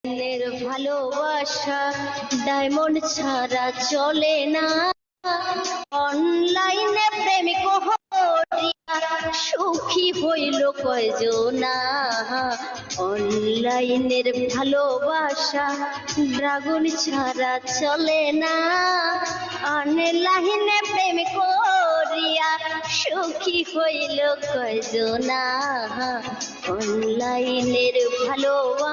অনলাইনের ভালোবাসা ডায়মন্ড ছাড়া চলে না। অনলাইনে প্রেম করিয়া সুখী হইল কয়জনা। অনলাইনের ভালোবাসা ড্রাগন ছাড়া চলে না। অনলাইনে প্রেম করিয়া সুখী হইল কয়জনা। অনলাইনের ভালোবাসা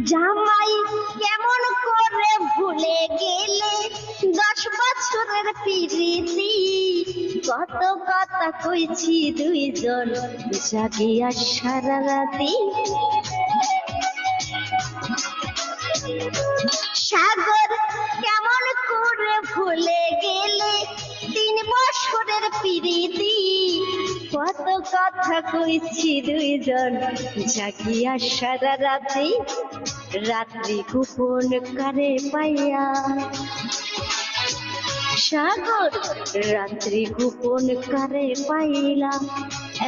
জামাই কেমন করে ভুলে গেলে 10 বছরের প্রীতি। কত কথা কইছি দুইজন জাগিয়া সারা রাতি। সাগর কেমন করে ভুলে গেলে 3 বছরের প্রীতি। কত কথা কইছি দুইজন জাগিয়া সারা রাতি। রাত্রি গোপন কারে পাইয়া সাগর রাত্রি গোপন কারে পাইলা।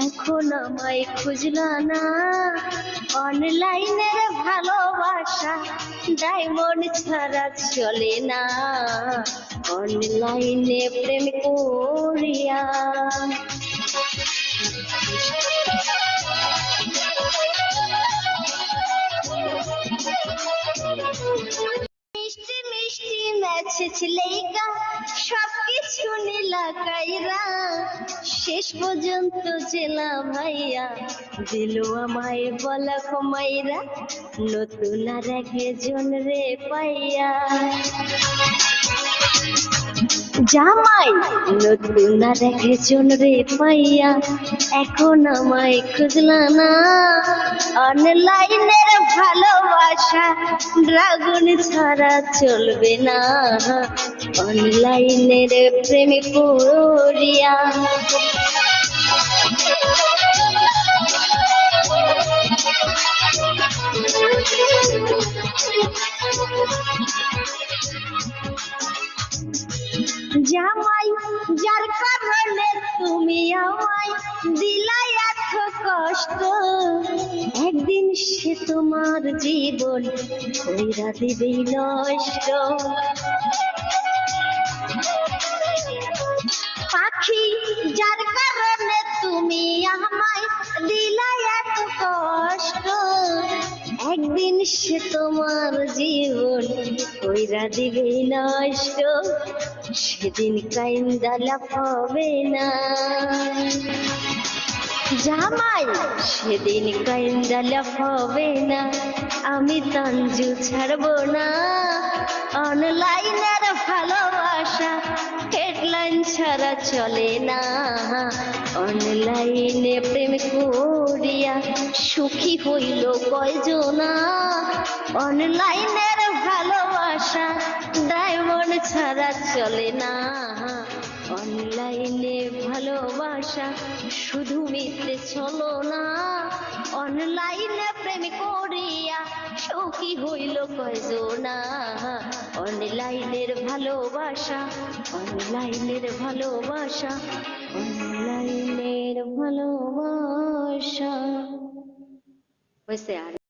এখন আমায় খুঁজলা না। অনলাইনের ভালোবাসা ডায়মন্ড ছাড়া চলে না। অনলাইনে প্রেম করিয়া মিষ্টি মিষ্টি মেসেজ লেখা সবকিছু নীলা কাইরা। শেষ পর্যন্ত জেলা ভাইয়া দিল আমায় বলা কমাইরা। নতুন আর একজন রে পাইয়া জামাই নতুন আর একজন রে পাইয়া এখন আমায় খুঁজলা না। অনলাইনের ভালোবাসা ড্রাগন ছাড়া চলবে না। অনলাইনের প্রেমে পড়িয়া জামাই যার কারণে তুমি আমায় দিলাই এত কষ্ট। একদিন সে তোমার জীবন কইরা দিবেই নষ্ট। পাখি যার কারণে তুমি আমায় দিলাই এত কষ্ট। একদিন সে তোমার জীবন কইরা দিবেই নষ্ট। সেদিন কাইন্দা লাফাবে না জামাই সেদিন কাইন্দা লাফাবে না। আমি তাঞ্জু ছাড়বো না। অনলাইনের ভালোবাসা হেডলাইন ছাড়া চলে না। অনলাইনে প্রেম করিয়া সুখী হইল কয়জনা। অনলাইনের ভালোবাসা ডায়মন্ড ছাড়া চলে না। অনলাইনে ভালোবাসা শুধু মিথ্যে চলো না। অনলাইনে প্রেম করিয়া সুখী হইল কয়জনা। অনলাইনের ভালোবাসা অনলাইনের ভালোবাসা অনলাইনের ভালোবাসা হয়েছে আর